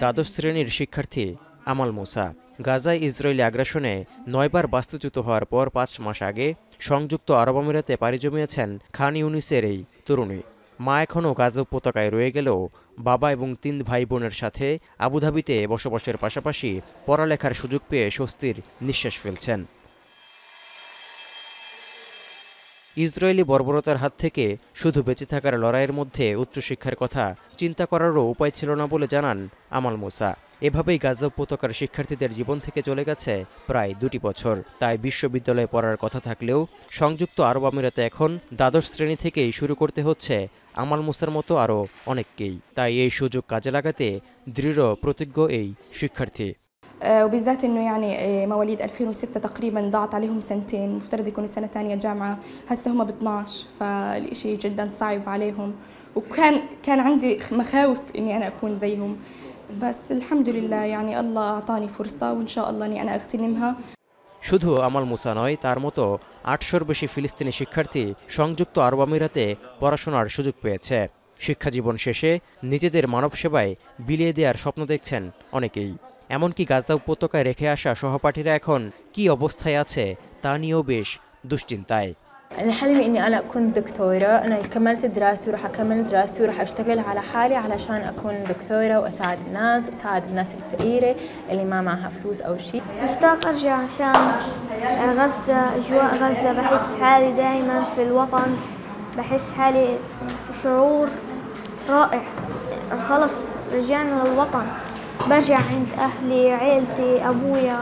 দ্বাদশ শ্রেণীর শিক্ষার্থী আমাল মুসা গাজায় ইসরায়েলি আগ্রাসনে ৯বার বাস্তুচ্যুত হওয়ার পর ৫ মাস আগে সংযুক্ত আরব আমিরাতে পাড়ি জমিয়েছেন খান ইউনিসের এই তরুণী। মা এখনও গাজা উপত্যকায় রয়ে গেলেও বাবা এবং ৩ ভাই বোনের সাথে আবুধাবিতে বসবাসের পাশাপাশি পড়ালেখার সুযোগ পেয়ে স্বস্তির নিঃশ্বাস ফেলছেন। ইসরায়েলি বর্বরতার হাত থেকে শুধু বেঁচে থাকার লড়াইয়ের মধ্যে উচ্চশিক্ষার কথা চিন্তা করারও উপায় ছিল না বলে জানান আমাল মুসা। এভাবেই গাজা উপত্যকার শিক্ষার্থীদের জীবন থেকে চলে গেছে প্রায় ২টি বছর। তাই বিশ্ববিদ্যালয়ে পড়ার কথা থাকলেও সংযুক্ত আরব আমিরাতে এখন দ্বাদশ শ্রেণী থেকেই শুরু করতে হচ্ছে আমাল মুসার মতো আরও অনেককেই। তাই এই সুযোগ কাজে লাগাতে দৃঢ় প্রতিজ্ঞ এই শিক্ষার্থী। وبالذات انه يعني مواليد 2006 تقريبا ضاعت عليهم سنتين، مفترض يكونوا سنه ثانيه جامعه، هسه هم ب 12، فالشيء جدا صعب عليهم، وكان عندي مخاوف اني انا اكون زيهم، بس الحمد لله يعني الله اعطاني فرصه وان شاء الله اني انا اغتنمها। শুধু আমাল মুসা নয়, তার মতো ৮০০র বেশি ফিলিস্তিনি শিক্ষার্থী সংযুক্ত আরব আমিরাতে পড়াশোনার সুযোগ পেয়েছে। শিক্ষাজীবন শেষে নিজেদের মানব সেবায় বিলিয়ে দেওয়ার স্বপ্ন দেখছেন অনেকেই। এমনকি গাজা উপত্যকায় রেখে আসা সহপাঠীরা এখন কি অবস্থায় আছে তা নিয়েও বেশ দুশ্চিন্তায়। أنا حلمي إني أنا أكون دكتورة، أنا كملت دراستي وراح أكمل دراستي وراح أشتغل على حالي علشان أكون دكتورة وأساعد الناس وأساعد الناس الفقيرة اللي ما معها فلوس أو شيء. مشتاق أرجع عشان غزة، أجواء غزة بحس حالي دائما في الوطن، بحس حالي شعور رائع، خلص رجعنا للوطن، برجع عند أهلي عيلتي أبويا।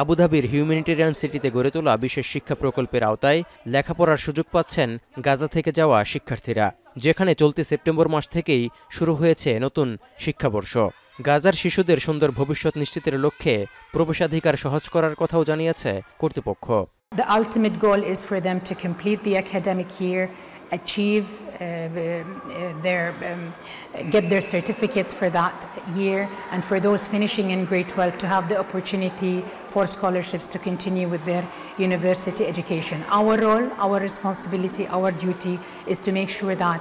আবুধাবির হিউম্যানিটেরিয়ান সিটিতে গড়ে তোলা বিশেষ শিক্ষা প্রকল্পের আওতায় লেখাপড়ার সুযোগ পাচ্ছেন গাজা থেকে যাওয়া শিক্ষার্থীরা, যেখানে চলতি সেপ্টেম্বর মাস থেকেই শুরু হয়েছে নতুন শিক্ষাবর্ষ। গাজার শিশুদের সুন্দর ভবিষ্যৎ নিশ্চিতের লক্ষ্যে প্রবেশাধিকার সহজ করার কথাও জানিয়েছে কর্তৃপক্ষ। The ultimate goal is for them to complete the academic year, achieve get their certificates for that year, and for those finishing in grade 12 to have the opportunity for scholarships to continue with their university education. Our role, our responsibility, our duty is to make sure that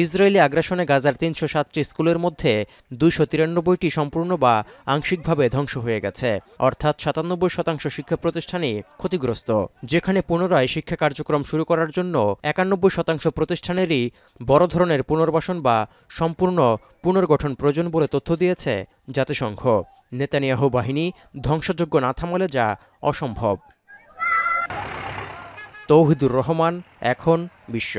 ইসরায়েলি আগ্রাসনে গাজার ৩০৭টি স্কুলের মধ্যে ২৯৩টি সম্পূর্ণ বা আংশিকভাবে ধ্বংস হয়ে গেছে, অর্থাৎ ৯৭% শিক্ষা প্রতিষ্ঠানই ক্ষতিগ্রস্ত। যেখানে পুনরায় শিক্ষা কার্যক্রম শুরু করার জন্য ৯১% প্রতিষ্ঠানেরই বড় ধরনের পুনর্বাসন বা সম্পূর্ণ পুনর্গঠন প্রয়োজন বলে তথ্য দিয়েছে জাতিসংঘ। নেতানিয়াহু বাহিনী ধ্বংসযজ্ঞ না থামালে যা অসম্ভব। তৌহিদুর রহমান, এখন বিশ্ব।